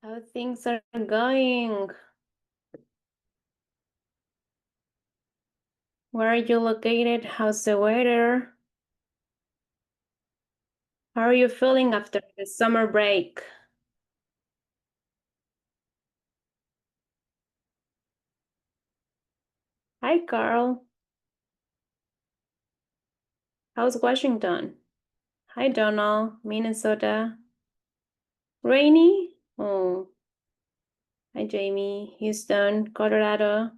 How things are going? Where are you located? How's the weather? How are you feeling after the summer break? Hi, Carl. How's Washington? Hi, Donald. Minnesota. Rainy? Oh, hi, Jamie. Houston, Colorado.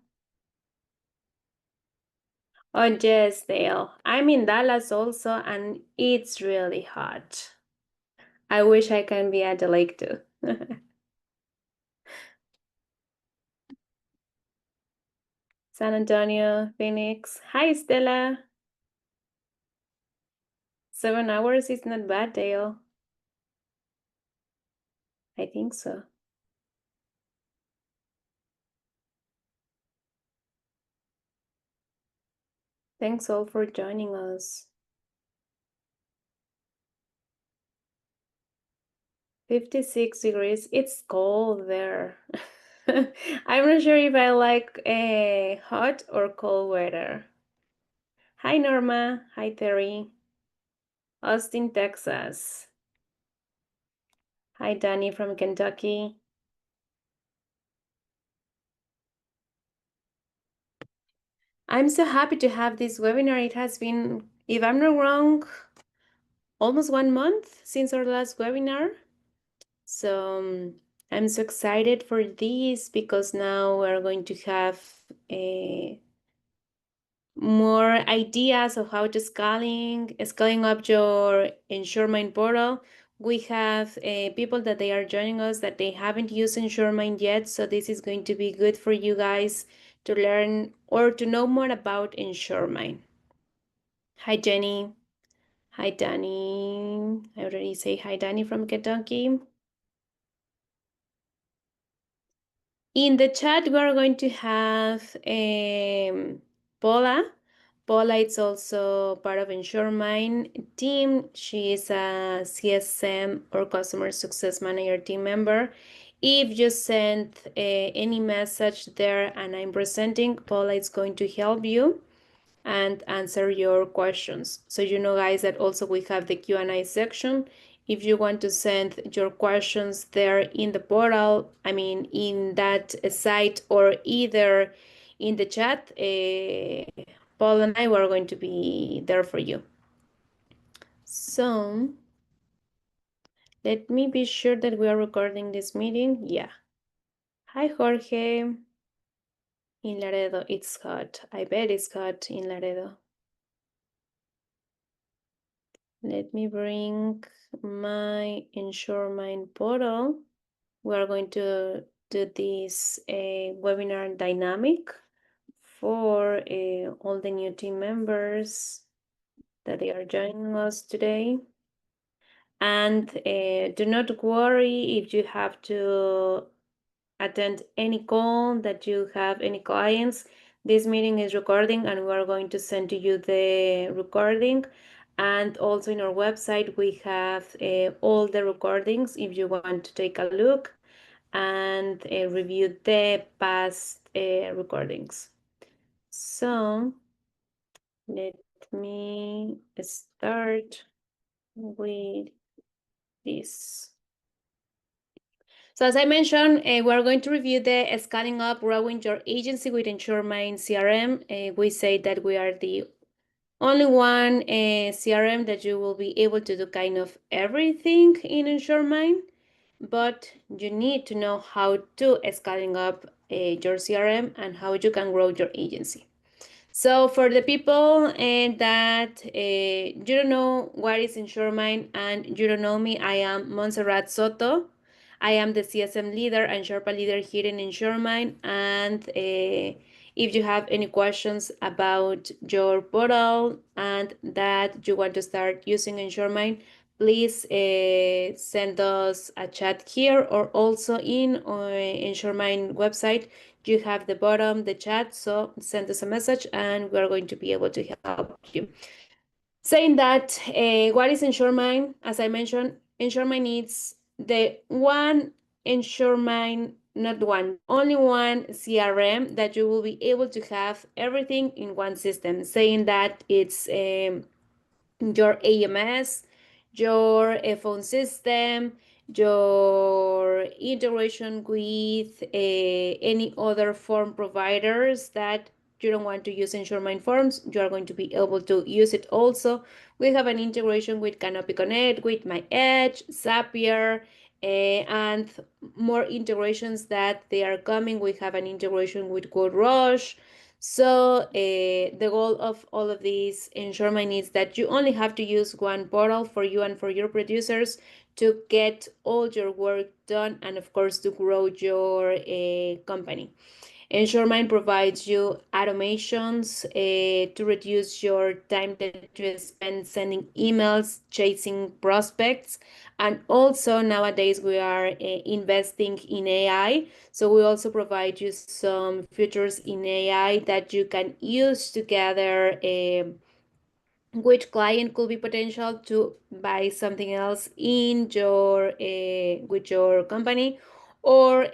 Oh, yes, Dale. I'm in Dallas also, and it's really hot. I wish I can be at the lake too. San Antonio, Phoenix. Hi, Stella. 7 hours is not bad, Dale. I think so. Thanks all for joining us. 56 degrees. It's cold there. I'm not sure if I like hot or cold weather. Hi, Norma. Hi, Terry. Austin, Texas. Hi, Danny from Kentucky. I'm so happy to have this webinar. It has been, if I'm not wrong, almost 1 month since our last webinar. So I'm so excited for this because now we're going to have more ideas of how to scaling up your InsuredMine portal. We have people that they are joining us that they haven't used InsuredMine yet, so this is going to be good for you guys to learn or to know more about InsuredMine. Hi, Jenny. Hi, Danny. I already say hi, Danny from Kentucky. In the chat, we are going to have Paula. Paula is also part of InsuredMine team. She is a CSM or Customer Success Manager team member. If you send any message there and I'm presenting, Paula is going to help you and answer your questions. So you know, guys, that also we have the Q&A section. If you want to send your questions there in the portal, I mean, in that site or either in the chat, Paul and I were going to be there for you. So let me be sure that we are recording this meeting. Yeah. Hi, Jorge. In Laredo, it's hot. I bet it's hot in Laredo. Let me bring my InsuredMine portal. We are going to do this webinar dynamic for all the new team members that they are joining us today. And do not worry if you have to attend any call, that you have any clients. This meeting is recording and we are going to send to you the recording. And also in our website, we have all the recordings if you want to take a look and review the past recordings. So let me start with this. So as I mentioned, we're going to review the scaling up, growing your agency with InsuredMine's CRM. We say that we are the only one CRM that you will be able to do kind of everything in InsuredMine, but you need to know how to scaling up your CRM and how you can grow your agency. So for the people that you don't know what is InsuredMine and you don't know me, I am Montserrat Soto. I am the CSM leader and Sherpa leader here in InsuredMine. And if you have any questions about your portal and that you want to start using InsuredMine, please send us a chat here or also in InsuredMine website. You have the bottom, the chat, so send us a message and we are going to be able to help you. Saying that, what is InsuredMine? As I mentioned, InsuredMine needs the one InsuredMine, not one, only one CRM that you will be able to have everything in one system, saying that it's your AMS, your phone system, your integration with any other form providers that you don't want to use InsureMine forms, you are going to be able to use it also. We have an integration with Canopy Connect, with My Edge, Zapier, and more integrations that they are coming. We have an integration with Code Rush. So the goal of all of these InsureMine is that you only have to use one portal for you and for your producers to get all your work done and of course to grow your company. InsureMine provides you automations to reduce your time that you spend sending emails, chasing prospects, and also nowadays we are investing in AI. So we also provide you some features in AI that you can use to gather which client could be potential to buy something else in your with your company, or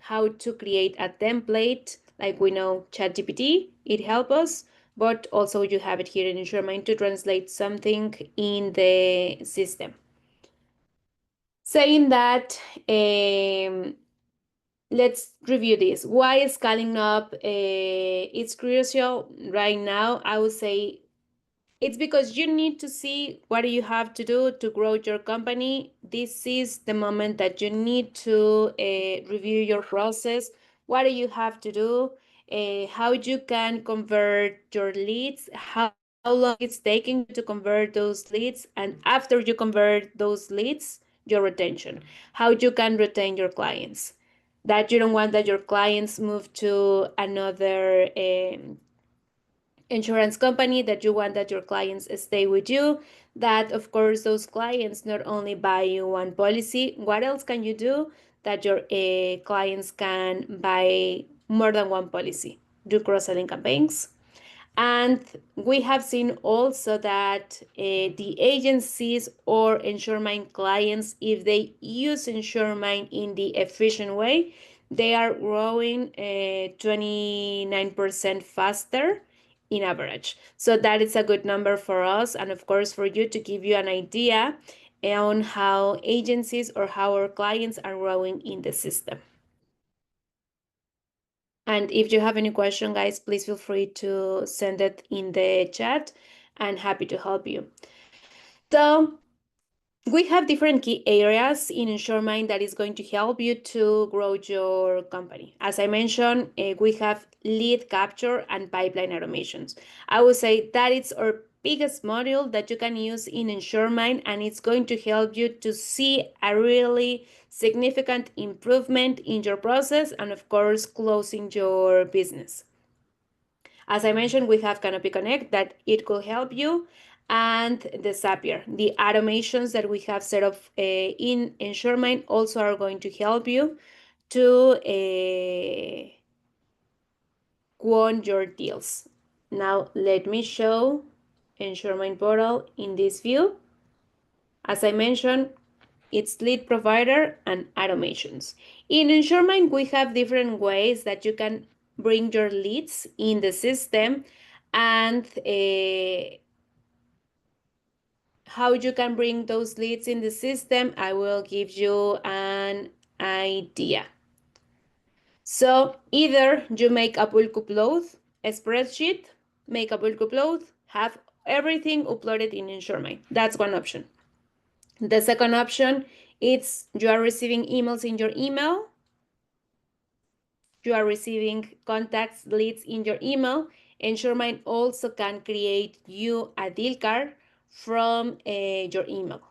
how to create a template. Like we know ChatGPT, it helps us, but also you have it here in InsureMine to translate something in the system. Saying that, let's review this. Why is scaling up? It's crucial right now. I would say it's because you need to see what you have to do to grow your company. This is the moment that you need to review your process. What do you have to do? How you can convert your leads? How long it's taking you to convert those leads? And after you convert those leads, your retention. How you can retain your clients. That you don't want that your clients move to another insurance company, that you want that your clients stay with you, that of course those clients not only buy you one policy. What else can you do that your clients can buy more than one policy? Do cross-selling campaigns. And we have seen also that the agencies or InsureMine clients, if they use InsureMine in the efficient way, they are growing 29% faster in average. So that is a good number for us, and of course for you, to give you an idea on how agencies or how our clients are growing in the system. And if you have any question, guys, please feel free to send it in the chat. I'm happy to help you. So we have different key areas in InsureMine that is going to help you to grow your company. As I mentioned, we have lead capture and pipeline automations. I would say that it's our biggest module that you can use in InsureMine, and it's going to help you to see a really significant improvement in your process and, of course, closing your business. As I mentioned, we have Canopy Connect that it could help you, and the Zapier. The automations that we have set up in InsureMine also are going to help you to quote your deals. Now, let me show InsureMine portal in this view. As I mentioned, it's lead provider and automations. In InsureMine, we have different ways that you can bring your leads in the system, and how you can bring those leads in the system, I will give you an idea. So either you make a bulk upload, a spreadsheet, make a bulk upload, have everything uploaded in InsureMine. That's one option. The second option is you are receiving emails in your email. You are receiving contacts, leads in your email. InsureMine also can create you a deal card from your email.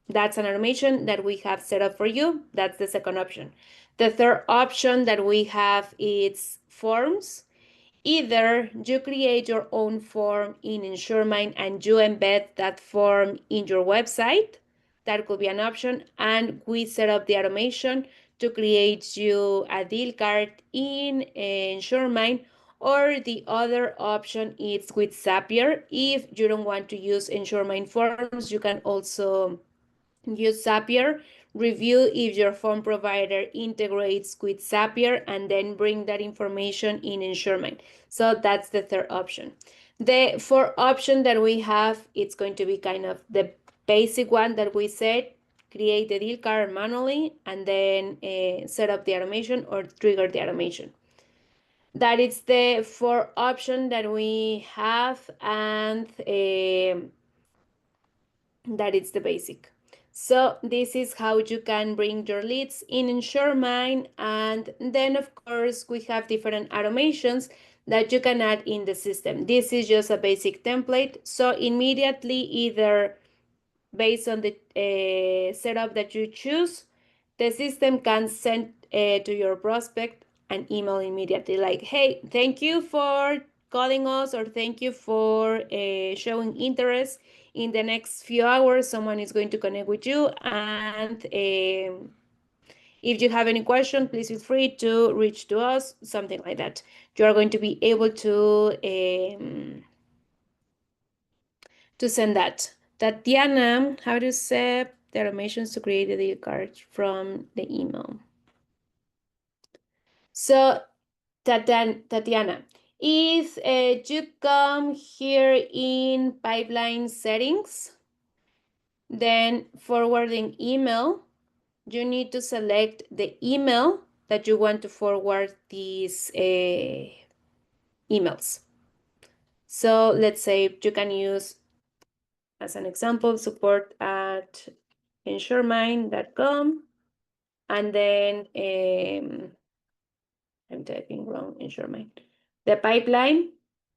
That's an automation that we have set up for you. That's the second option. The third option that we have is forms. Either you create your own form in InsureMine and you embed that form in your website. That could be an option. And we set up the automation to create you a deal card in InsureMine. Or the other option is with Zapier. If you don't want to use InsureMine forms, you can also use Zapier, review if your phone provider integrates with Zapier, and then bring that information in InsuredMine. So that's the third option. The fourth option that we have, it's going to be kind of the basic one that we said, create the deal card manually and then set up the automation or trigger the automation. That is the fourth option that we have, and that is the basic. So this is how you can bring your leads in InsuredMine. And then of course we have different automations that you can add in the system. This is just a basic template. So immediately, either based on the setup that you choose, the system can send to your prospect an email immediately like, hey, thank you for calling us, or thank you for showing interest. In the next few hours, someone is going to connect with you, and if you have any question, please feel free to reach to us, something like that. You are going to be able to send that. Tatiana, how to set the automations to create the deal card from the email. So, Tatiana, if you come here in pipeline settings, then forwarding email, you need to select the email that you want to forward these emails. So let's say you can use, as an example, support at insuremine.com, and then I'm typing wrong, InsuredMine. The pipeline,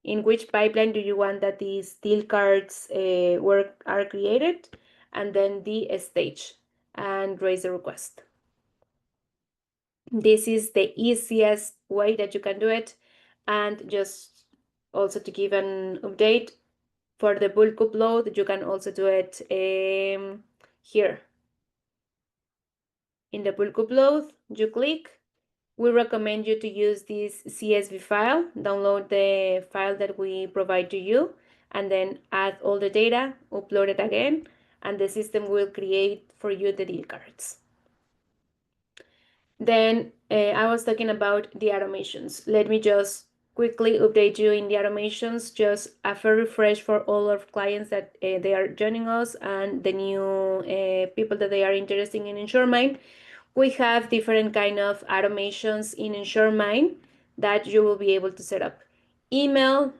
in which pipeline do you want that these deal cards are created, and then the stage, and raise the request. This is the easiest way that you can do it. And just also to give an update, for the bulk upload, you can also do it here. In the bulk upload, you click. We recommend you to use this CSV file, download the file that we provide to you, and then add all the data, upload it again, and the system will create for you the deal cards. Then I was talking about the automations. Let me just quickly update you in the automations, just a fair refresh for all our clients that they are joining us, and the new people that they are interested in InsuredMine. We have different kind of automations in InsuredMine that you will be able to set up. Email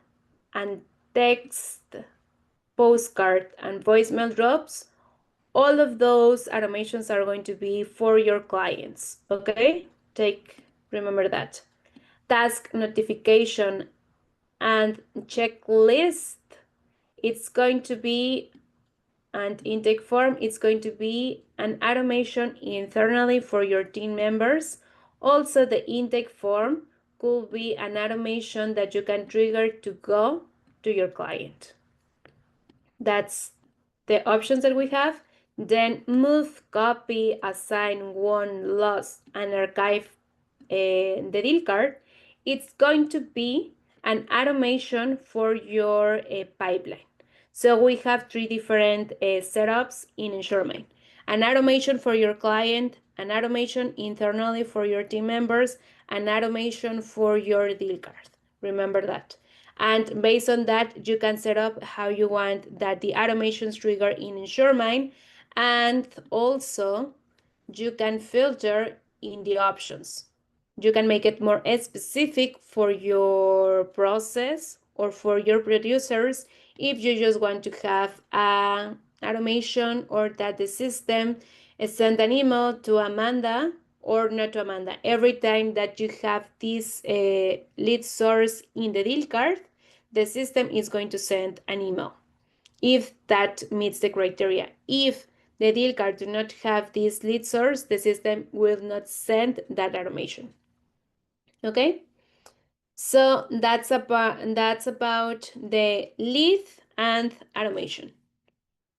and text, postcard, and voicemail drops. All of those automations are going to be for your clients, okay? Remember that. Task notification and checklist, it's going to be, and intake form, it's going to be an automation internally for your team members. Also, the intake form could be an automation that you can trigger to go to your client. That's the options that we have. Then move, copy, assign, won, lost, and archive the deal card. It's going to be an automation for your pipeline. So we have three different setups in InsuredMine. An automation for your client, an automation internally for your team members, an automation for your deal card. Remember that. And based on that, you can set up how you want that the automations trigger in InsuredMine. And also, you can filter in the options. You can make it more specific for your process or for your producers if you just want to have an automation, or that the system send an email to Amanda, or not to Amanda. Every time that you have this lead source in the deal card, the system is going to send an email if that meets the criteria. If the deal card do not have this lead source, the system will not send that automation. Okay, so that's about the lead and automation.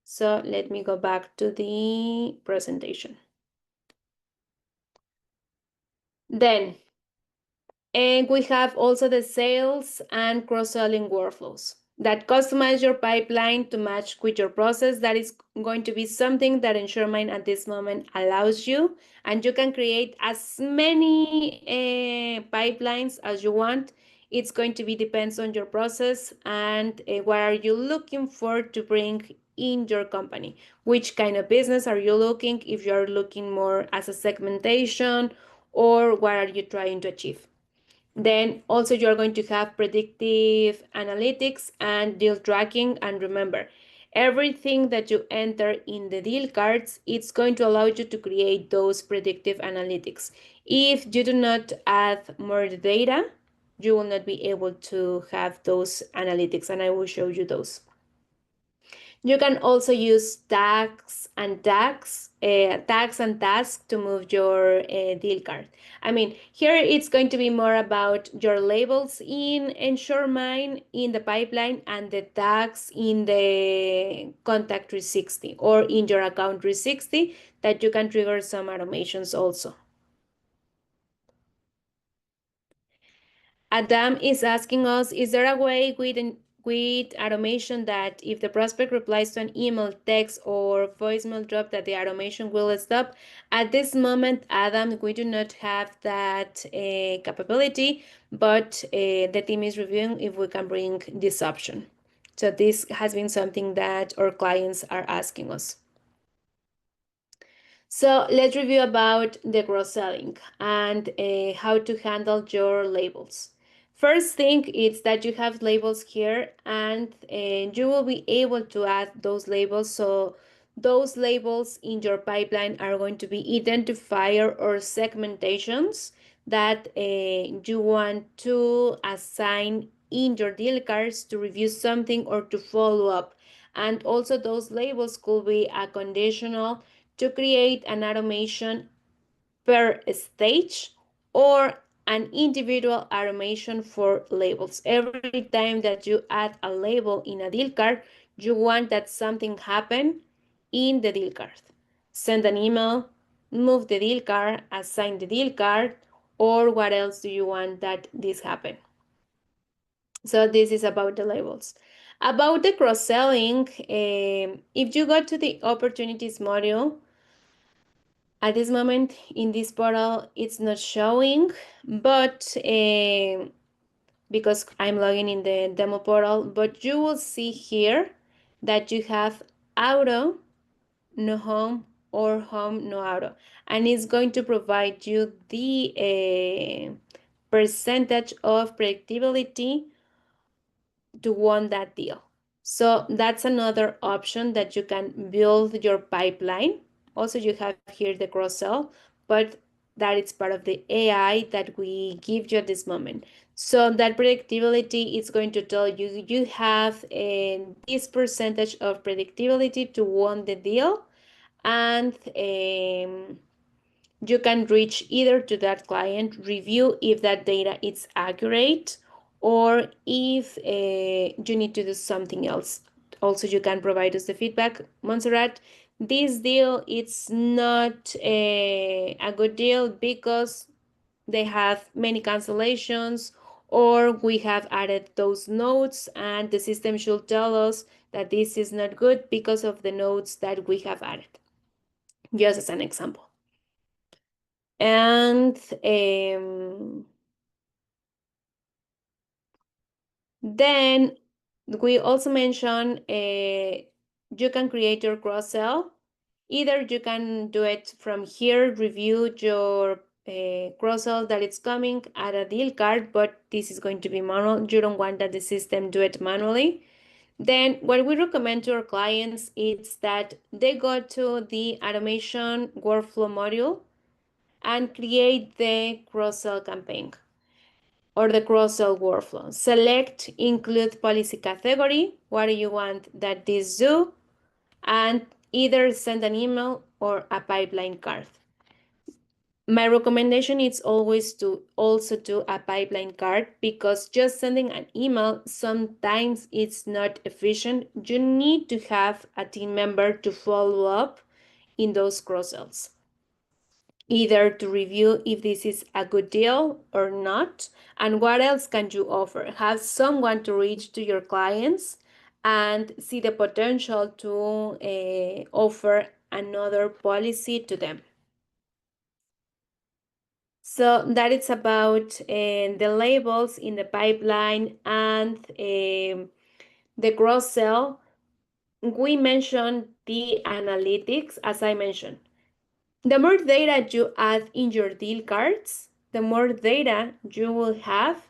So let me go back to the presentation. Then, and we have also the sales and cross-selling workflows. that customize your pipeline to match with your process. That is going to be something that InsuredMine at this moment allows you, and you can create as many pipelines as you want. It's going to be depends on your process and what are you looking for to bring in your company. Which kind of business are you looking? If you're looking more as a segmentation, or what are you trying to achieve? Then also you're going to have predictive analytics and deal tracking. And remember, everything that you enter in the deal cards, it's going to allow you to create those predictive analytics. If you do not add more data, you will not be able to have those analytics, and I will show you those. You can also use tags and tasks to move your deal card. I mean, here it's going to be more about your labels in InsuredMine in the pipeline and the tags in the Contact 360 or in your Account 360 that you can trigger some automations also. Adam is asking us, is there a way with automation that if the prospect replies to an email, text, or voicemail drop that the automation will stop? At this moment, Adam, we do not have that capability, but the team is reviewing if we can bring this option. So this has been something that our clients are asking us. So let's review about the cross-selling and how to handle your labels. First thing is that you have labels here, and you will be able to add those labels. So those labels in your pipeline are going to be identifier or segmentations that you want to assign in your deal cards to review something or to follow up. And also those labels could be a conditional to create an automation per stage or an individual automation for labels. Every time that you add a label in a deal card, you want that something happen in the deal card. Send an email, move the deal card, assign the deal card, or what else do you want that this happen? So this is about the labels. About the cross-selling, if you go to the opportunities module, at this moment in this portal, it's not showing, but because I'm logging in the demo portal, but you will see here that you have auto, no home, or home, no auto. And it's going to provide you the percentage of predictability to won that deal. So that's another option that you can build your pipeline. Also, you have here the cross-sell, but that is part of the AI that we give you at this moment. So that predictability is going to tell you you have this percentage of predictability to win the deal, and you can reach either to that client, review if that data is accurate, or if you need to do something else. Also, you can provide us the feedback. Montserrat, this deal it's not a good deal because they have many cancellations, or we have added those notes and the system should tell us that this is not good because of the notes that we have added. Just as an example. And then we also mentioned you can create your cross-sell. Either you can do it from here, review your cross-sell that it's coming, add a deal card, but this is going to be manual. You don't want that the system do it manually. Then what we recommend to our clients is that they go to the automation workflow module and create the cross-sell campaign or the cross-sell workflow. Select include policy category. What do you want that this do? And either send an email or a pipeline card. My recommendation is always to also do a pipeline card because just sending an email sometimes it's not efficient. You need to have a team member to follow up in those cross-sells. either to review if this is a good deal or not, and what else can you offer. Have someone to reach to your clients and see the potential to offer another policy to them. So that is about the labels in the pipeline and the cross sell. We mentioned the analytics, as I mentioned. The more data you add in your deal cards, the more data you will have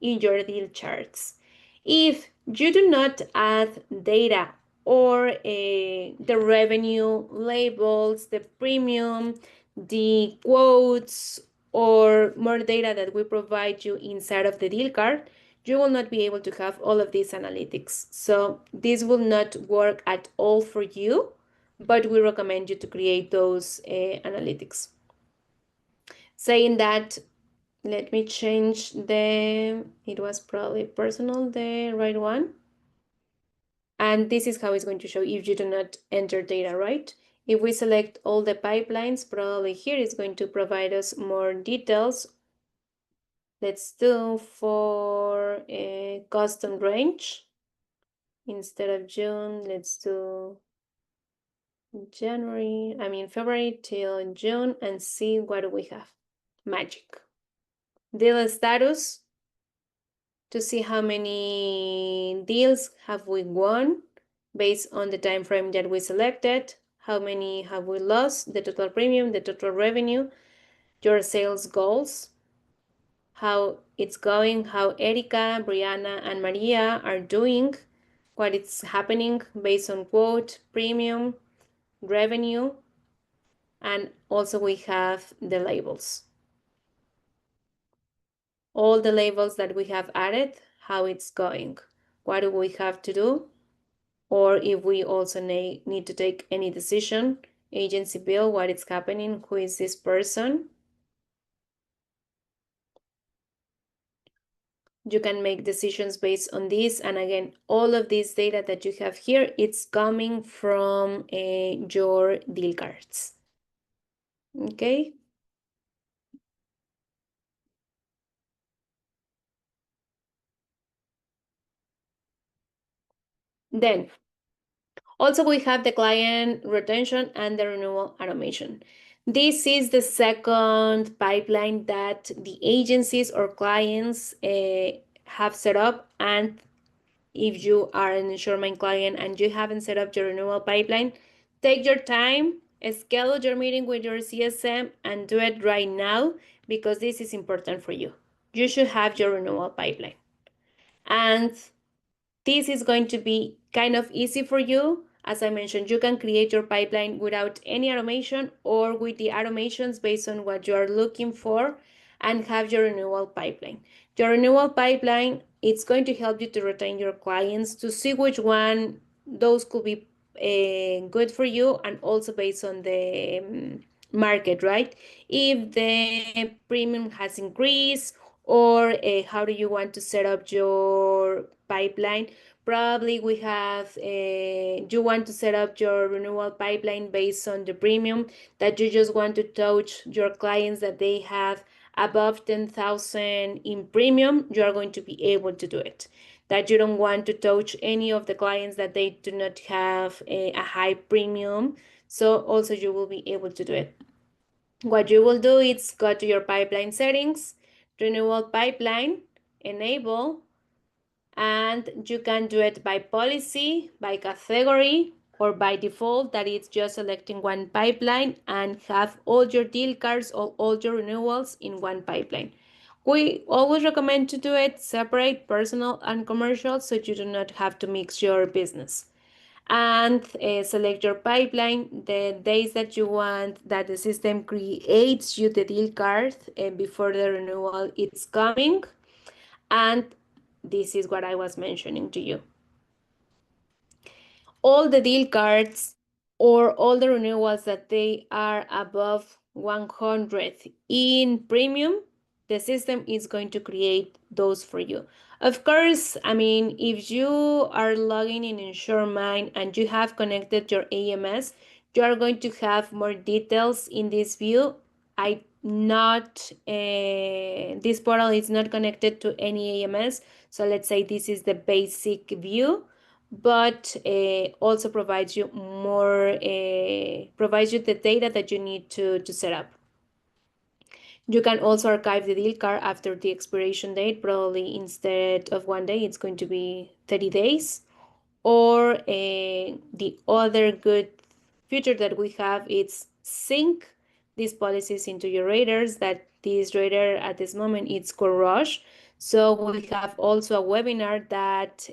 in your deal charts. If you do not add data or the revenue labels, the premium, the quotes, or more data that we provide you inside of the deal card, you will not be able to have all of these analytics. So this will not work at all for you, but we recommend you to create those analytics. Saying that, let me change it was probably personal, the right one. And this is how it's going to show if you do not enter data, right? If we select all the pipelines, probably here it's going to provide us more details. Let's do for a custom range. Instead of June, let's do February till June and see what we have. Magic. Deal status to see how many deals have we won based on the time frame that we selected, how many have we lost, the total premium, the total revenue, your sales goals, how it's going, how Erika, Brianna, and Maria are doing, what is happening based on quote, premium, revenue, and also we have the labels. All the labels that we have added, how it's going, what do we have to do, or if we also need to take any decision, agency bill, what is happening, who is this person. You can make decisions based on this. And again, all of this data that you have here, it's coming from your deal cards. Okay. Then also we have the client retention and the renewal automation. This is the second pipeline that the agencies or clients have set up. And if you are an InsuredMine client and you haven't set up your renewal pipeline, take your time, schedule your meeting with your CSM and do it right now, because this is important for you. You should have your renewal pipeline. And this is going to be kind of easy for you. As I mentioned, you can create your pipeline without any automation or with the automations based on what you are looking for, and have your renewal pipeline. Your renewal pipeline, it's going to help you to retain your clients, to see which one those could be good for you, and also based on the market, right? If the premium has increased, or how do you want to set up your pipeline. Probably we have you want to set up your renewal pipeline based on the premium, that you just want to touch your clients that they have above 10,000 in premium. You are going to be able to do it. That you don't want to touch any of the clients that they do not have a high premium, so also you will be able to do it. What you will do is go to your pipeline settings, renewal pipeline, enable, and you can do it by policy, by category, or by default, that it's just selecting one pipeline and have all your deal cards or all your renewals in one pipeline. We always recommend to do it separate, personal and commercial, so you do not have to mix your business. And select your pipeline, the days that you want that the system creates you the deal card before the renewal it's coming. And this is what I was mentioning to you. All the deal cards or all the renewals that they are above 100 in premium, the system is going to create those for you. Of course, if you are logging in InsuredMine and you have connected your AMS, you are going to have more details in this view. this portal is not connected to any AMS. So let's say this is the basic view, but also provides you the data that you need to set up. You can also archive the deal card after the expiration date. Probably instead of 1 day, it's going to be 30 days. Or the other good feature that we have is sync these policies into your raters. That this rater at this moment it's Rush. So we have also a webinar that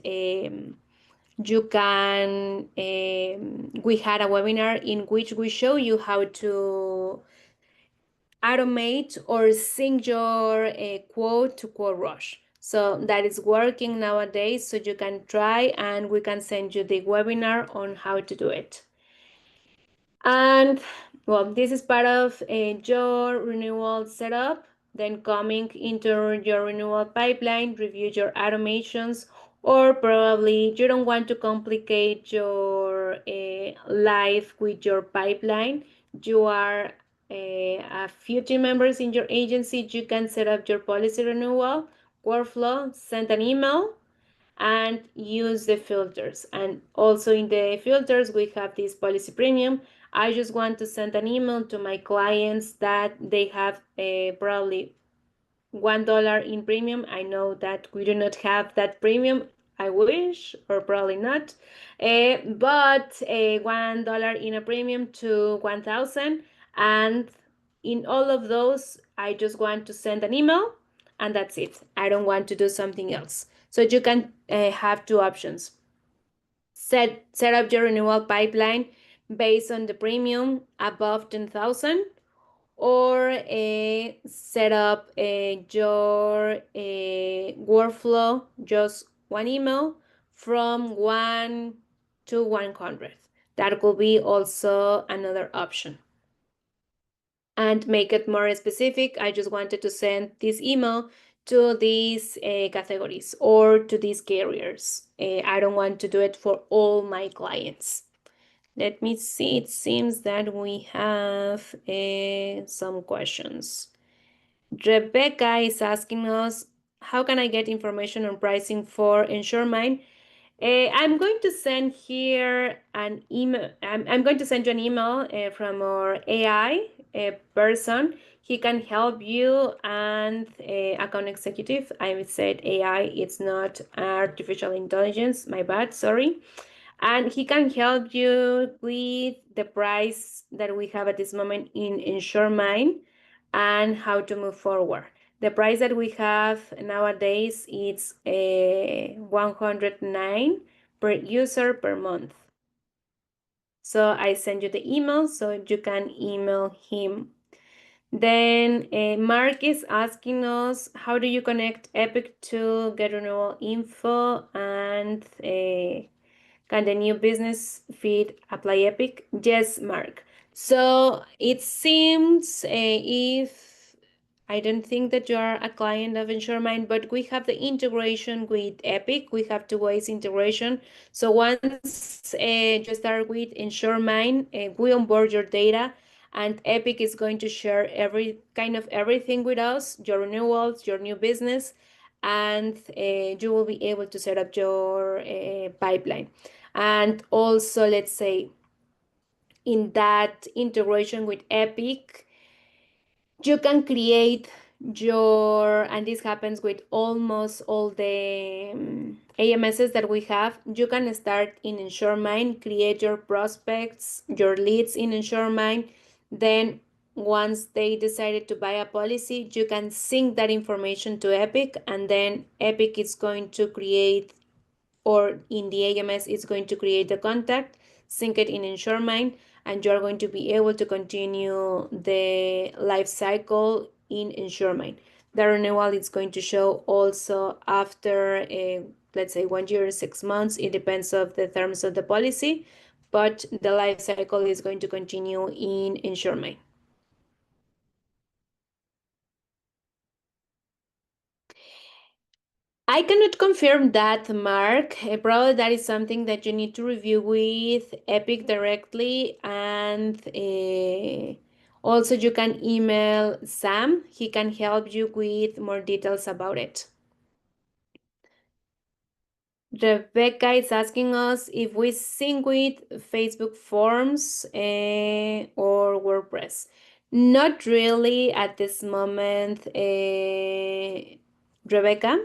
you can. We had a webinar in which we show you how to automate or sync your quote to Quote Rush. So that is working nowadays. So you can try and we can send you the webinar on how to do it. And well, this is part of your renewal setup. Then coming into your renewal pipeline, review your automations, or probably you don't want to complicate your life with your pipeline. You are a few team members in your agency. You can set up your policy renewal workflow, send an email, and use the filters. And also in the filters, we have this policy premium. I just want to send an email to my clients that they have probably $1 in premium. I know that we do not have that premium. I wish, or probably not. But $1 in a premium to 1,000. And in all of those, I just want to send an email and that's it. I don't want to do something else. So you can have two options. Set up your renewal pipeline based on the premium above 10,000, or set up your workflow, just one email from 1 to 100. That could be also another option. And make it more specific. I just wanted to send this email to these categories or to these carriers. I don't want to do it for all my clients. Let me see. It seems that we have some questions. Rebecca is asking us, how can I get information on pricing for InsuredMine? I'm going to send here an email. I'm going to send you an email from our AI person. He can help you, and account executive. I said AI, it's not artificial intelligence. My bad, sorry. And he can help you with the price that we have at this moment in InsuredMine and how to move forward. The price that we have nowadays is 109 per user per month. So I send you the email so you can email him. Then Mark is asking us, how do you connect Epic to get renewal info, and can the new business feed apply Epic? Yes, Mark. So it seems if I don't think that you are a client of InsuredMine, but we have the integration with Epic. We have two-ways integration. So once you start with InsuredMine, we onboard your data, and Epic is going to share everything with us, your renewals, your new business, and you will be able to set up your pipeline. And also, let's say, in that integration with Epic, you can create and this happens with almost all the AMSs that we have. You can start in InsuredMine, create your prospects, your leads in InsuredMine. Then once they decided to buy a policy, you can sync that information to Epic, and then Epic is going to create, or in the AMS, it's going to create the contact, sync it in InsuredMine, and you're going to be able to continue the life cycle in InsuredMine. The renewal is going to show also after, let's say, 1 year, 6 months. It depends on the terms of the policy, but the life cycle is going to continue in InsuredMine. I cannot confirm that, Mark. Probably that is something that you need to review with Epic directly, and Also, you can email Sam. He can help you with more details about it. Rebecca is asking us if we sync with Facebook Forms or WordPress. Not really at this moment, Rebecca.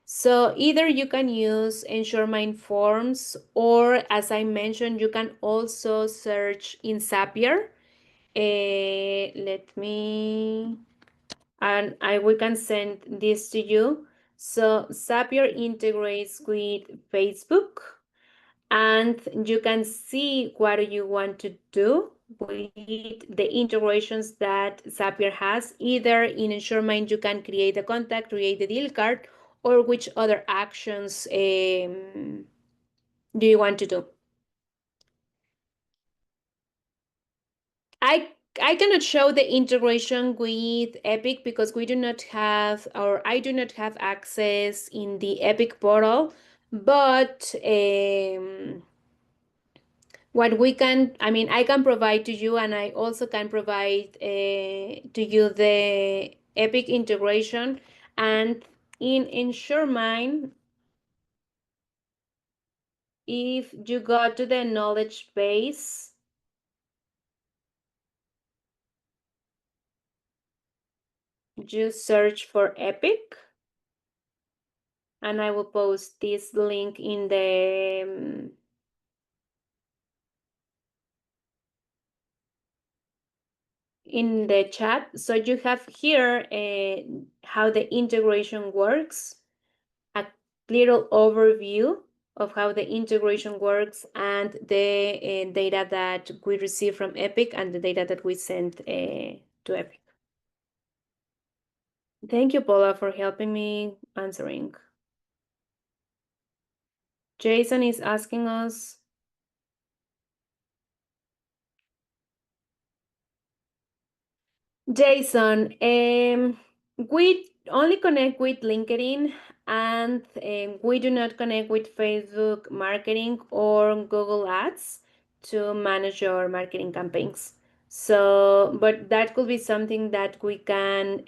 So either you can use InsuredMine's Forms, or as I mentioned, you can also search in Zapier. Let me, and we can send this to you. So Zapier integrates with Facebook, and you can see what you want to do with the integrations that Zapier has. Either in InsuredMine you can create a contact, create the deal card, or which other actions do you want to do. I cannot show the integration with Epic because we do not have, or I do not have access in the Epic portal, but what we can, I mean, I can provide to you, and I also can provide to you the Epic integration. And in InsureMine, if you go to the knowledge base, you search for Epic, and I will post this link in the chat. So you have here how the integration works, a little overview of how the integration works, and the data that we receive from Epic and the data that we send to Epic. Thank you, Paula, for helping me answering. Jason is asking us, Jason, we only connect with LinkedIn, and we do not connect with Facebook marketing or Google Ads to manage your marketing campaigns. So, but that could be something that we can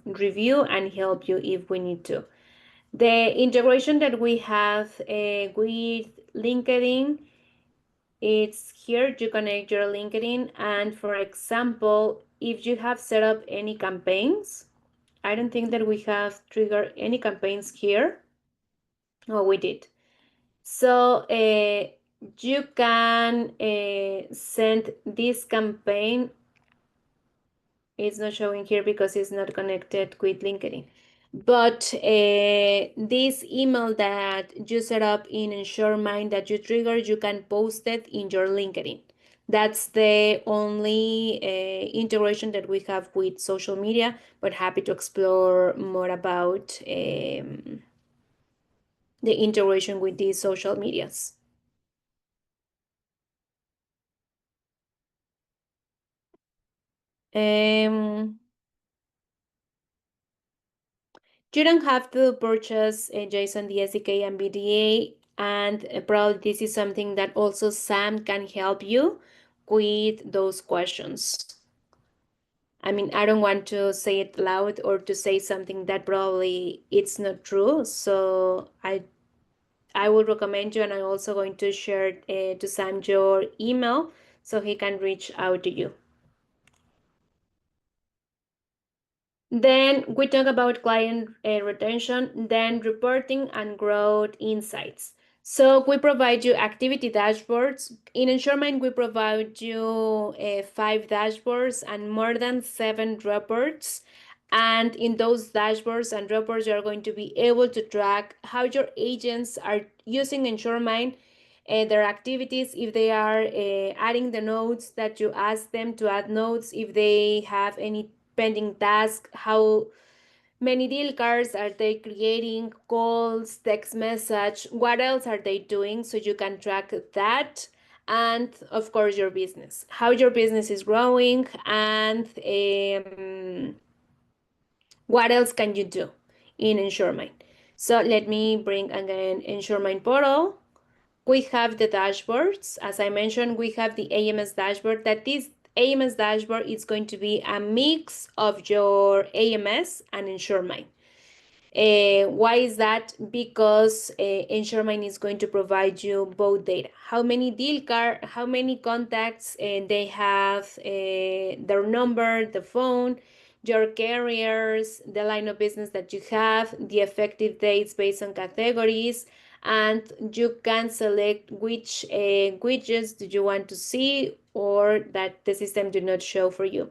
review and help you if we need to. The integration that we have with LinkedIn, it's here to connect your LinkedIn. And for example, if you have set up any campaigns, I don't think that we have triggered any campaigns here. Oh, we did. So you can send this campaign. It's not showing here because it's not connected with LinkedIn. But this email that you set up in InsuredMine that you trigger, you can post it in your LinkedIn. That's the only integration that we have with social media, but happy to explore more about the integration with these social medias. You don't have to purchase JSON, the SDK, and BDA, and probably this is something that also Sam can help you with those questions. I mean, I don't want to say it loud or to say something that probably it's not true. So I would recommend you, and I'm also going to share to Sam your email so he can reach out to you. Then we talk about client retention, then reporting and growth insights. So we provide you activity dashboards. In InsuredMine, we provide you 5 dashboards and more than 7 reports. And in those dashboards and reports, you are going to be able to track how your agents are using InsuredMine, their activities, if they are adding the notes that you ask them to add notes, if they have any pending task, how many deal cards are they creating, calls, text message, what else are they doing, so you can track that. And of course your business, how your business is growing, and what else can you do in InsuredMine. So let me bring again InsuredMine portal. We have the dashboards. As I mentioned, we have the AMS dashboard that is AMS dashboard is going to be a mix of your AMS and InsuredMine. Why is that? Because InsuredMine is going to provide you both data. How many how many contacts they have, their number, the phone, your carriers, the line of business that you have, the effective dates based on categories, and you can select which widgets do you want to see or that the system do not show for you.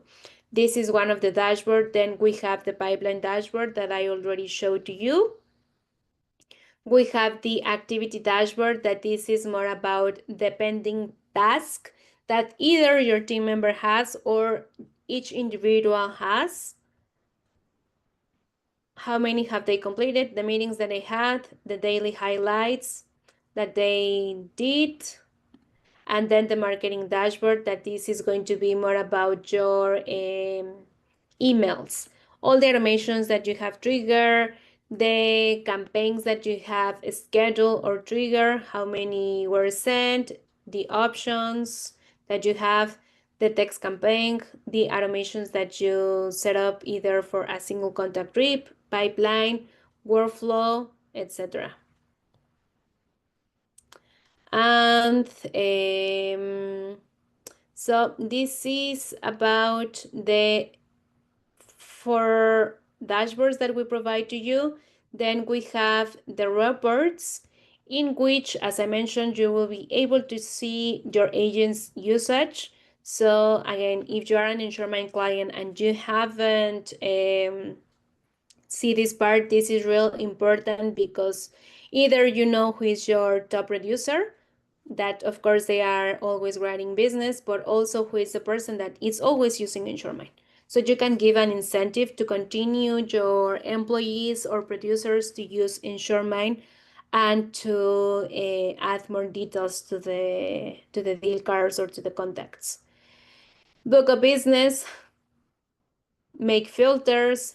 This is one of the dashboard. Then we have the pipeline dashboard that I already showed to you. We have the activity dashboard that this is more about the pending task that either your team member has or each individual has. How many have they completed, the meetings that they had, the daily highlights that they did, and then the marketing dashboard that this is going to be more about your emails, all the automations that you have triggered, the campaigns that you have scheduled or triggered, how many were sent, the options that you have, the text campaign, the automations that you set up either for a single contact rep, pipeline, workflow, etc. And so this is about the 4 dashboards that we provide to you. Then we have the reports in which, as I mentioned, you will be able to see your agent's usage. So again, if you are an InsuredMine client and you haven't see this part, this is real important because either you know who is your top producer, that of course they are always running business, but also who is the person that is always using InsuredMine. So you can give an incentive to continue your employees or producers to use InsuredMine and to add more details to the deal cards or to the contacts. Book a business, make filters,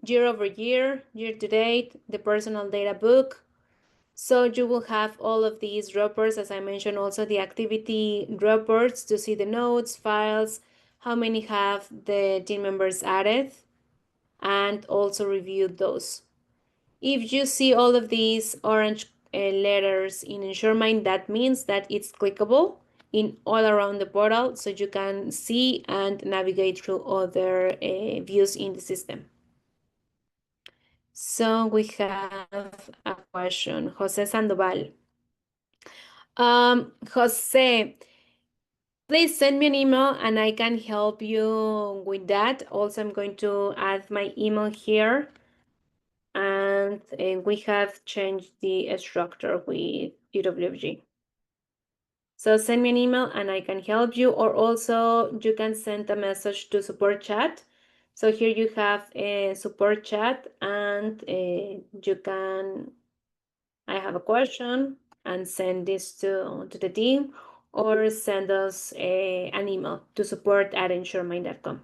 year over year, year to date, the personal data book. So you will have all of these reports, as I mentioned, also the activity reports to see the notes, files, how many have the team members added, and also review those. If you see all of these orange letters in InsuredMine, that means that it's clickable in all around the portal, so you can see and navigate through other views in the system. So we have a question, Jose Sandoval. Jose, please send me an email and I can help you with that. Also, I'm going to add my email here. And we have changed the structure with UWG. So send me an email and I can help you, or also you can send a message to support chat. So here you have a support chat and you can, I have a question, and send this to the team, or send us an email to support@insuremine.com.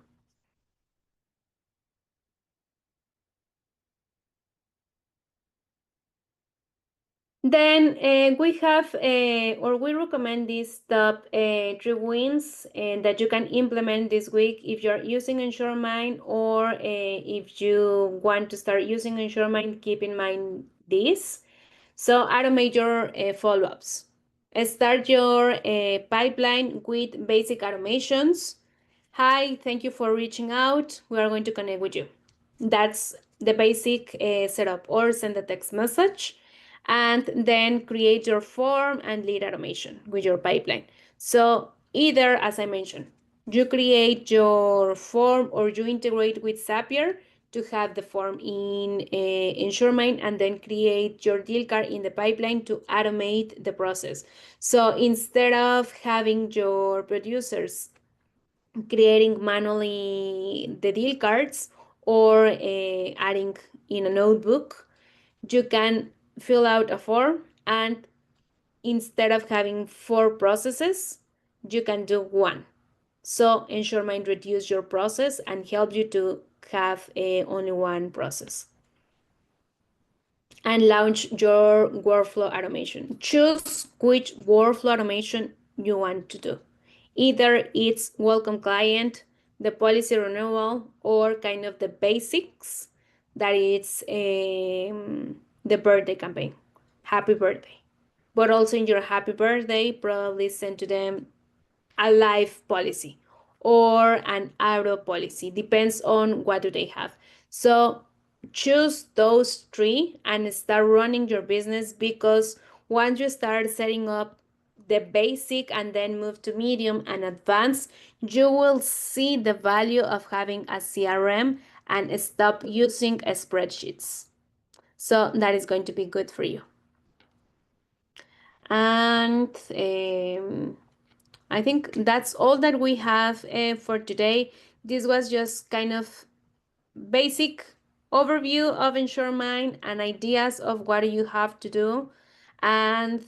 Then we have, or we recommend these top 3 wins that you can implement this week if you're using InsuredMine, or if you want to start using InsuredMine, keep in mind this. So automate your follow-ups. Start your pipeline with basic automations. Hi, thank you for reaching out. We are going to connect with you. That's the basic setup, or send a text message and then create your form and lead automation with your pipeline. So either, as I mentioned, you create your form or you integrate with Zapier to have the form in InsuredMine, and then create your deal card in the pipeline to automate the process. So instead of having your producers creating manually the deal cards or adding in a notebook, you can fill out a form, and instead of having 4 processes, you can do 1. So InsuredMine reduce your process and help you to have only 1 process. And launch your workflow automation. Choose which workflow automation you want to do. Either it's welcome client, the policy renewal, or kind of the basics that it's the birthday campaign. Happy birthday. But also in your happy birthday, probably send to them a life policy or an auto policy. Depends on what do they have. So choose those three and start running your business, because once you start setting up the basic and then move to medium and advanced, you will see the value of having a CRM and stop using spreadsheets. So that is going to be good for you. And I think that's all that we have for today. This was just kind of basic overview of InsuredMine and ideas of what you have to do, and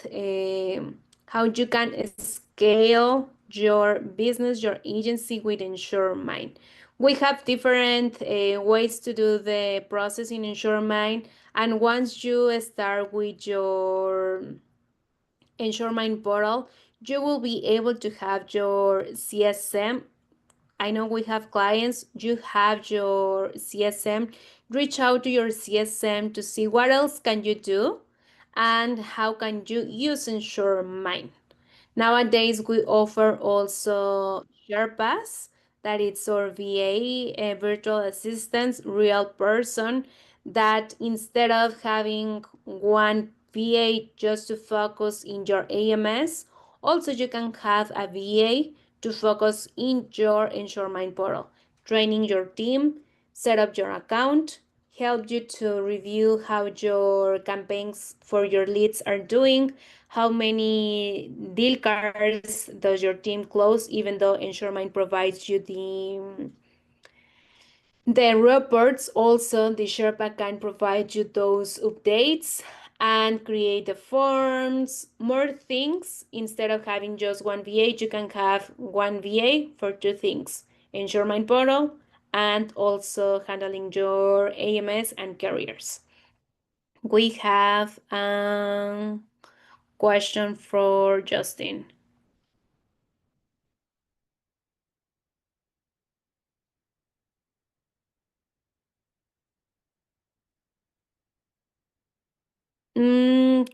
how you can scale your business, your agency with InsuredMine. We have different ways to do the process in InsuredMine, and once you start with your InsuredMine portal, you will be able to have your CSM. I know we have clients, you have your CSM. Reach out to your CSM to see what else can you do and how can you use InsuredMine. Nowadays, we offer also SharePass, that it's our VA, a virtual assistant, real person, that instead of having one VA just to focus in your AMS, also you can have a VA to focus in your InsuredMine portal, training your team, set up your account, help you to review how your campaigns for your leads are doing, how many deal cards does your team close, even though InsuredMine provides you the reports. Also, the Sherpa can provide you those updates and create the forms, more things. Instead of having just one VA, you can have one VA for two things: InsuredMine portal and also handling your AMS and carriers. We have a question for Justin.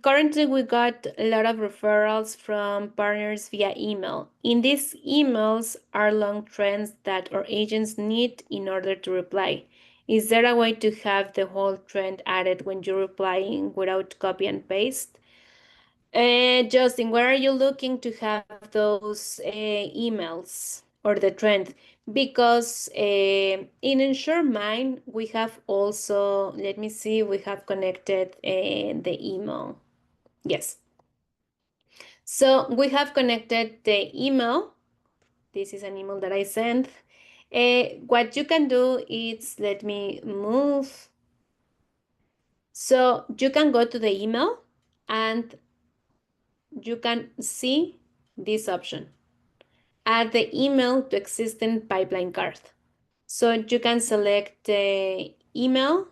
Currently, we got a lot of referrals from partners via email. In these emails are long trends that our agents need in order to reply. Is there a way to have the whole trend added when you're replying without copy and paste? Justin, where are you looking to have those emails or the trend? Because in InsuredMine, we have also, let me see, we have connected the email. Yes. So we have connected the email. This is an email that I sent. What you can do is, let me move. So you can go to the email and you can see this option. Add the email to existing pipeline card. So you can select the email,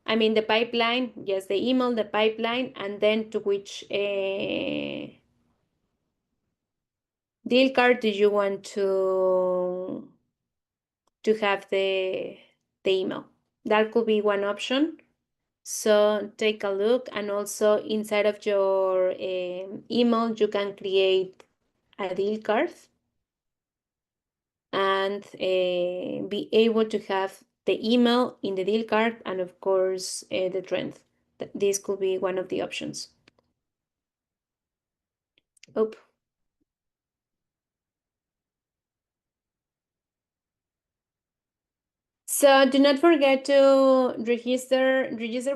the pipeline, yes, the email, the pipeline, and then to which deal card do you want to have the email. That could be one option. So take a look, and also inside of your email, you can create a deal card and be able to have the email in the deal card, and of course the trend. This could be one of the options. Oh. So do not forget to register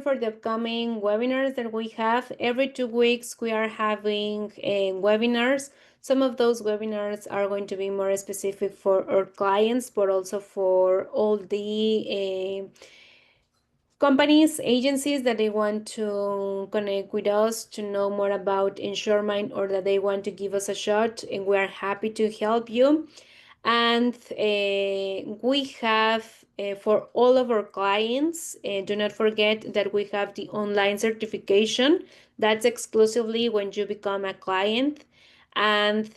for the upcoming webinars that we have. Every 2 weeks we are having webinars. Some of those webinars are going to be more specific for our clients, but also for all the companies, agencies that they want to connect with us to know more about InsuredMine, or that they want to give us a shot, and we are happy to help you. And we have for all of our clients, do not forget that we have the online certification. That's exclusively when you become a client. and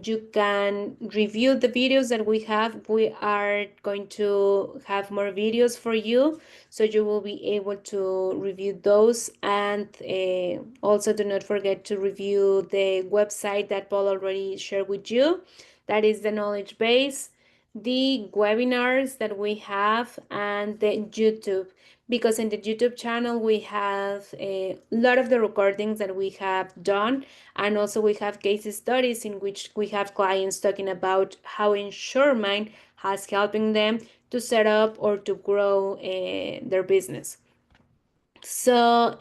you can review the videos that we have. We are going to have more videos for you, so you will be able to review those. And also do not forget to review the website that Paul already shared with you. That is the knowledge base, the webinars that we have, and the YouTube, because in the YouTube channel we have a lot of the recordings that we have done, and also we have case studies in which we have clients talking about how InsuredMine has helping them to set up or to grow their business. So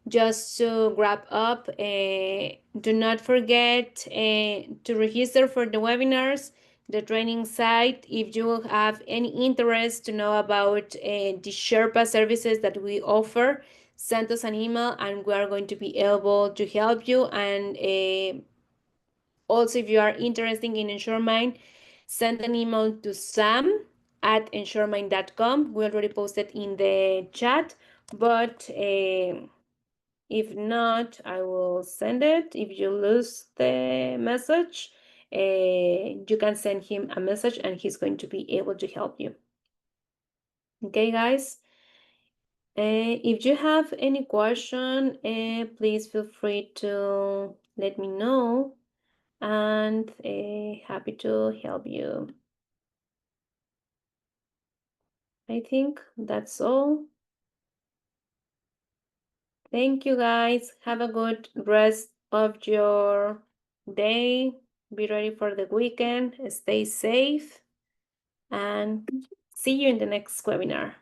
just to wrap up, do not forget to register for the webinars, the training site. If you have any interest to know about the Sherpa services that we offer, send us an email and we are going to be able to help you. And also, if you are interested in InsuredMine, send an email to sam@insuremine.com. We already posted in the chat, but if not, I will send it. If you lose the message, you can send him a message and he's going to be able to help you. Okay, guys? If you have any question, please feel free to let me know, and happy to help you. I think that's all. Thank you, guys. Have a good rest of your day. Be ready for the weekend. Stay safe and see you in the next webinar.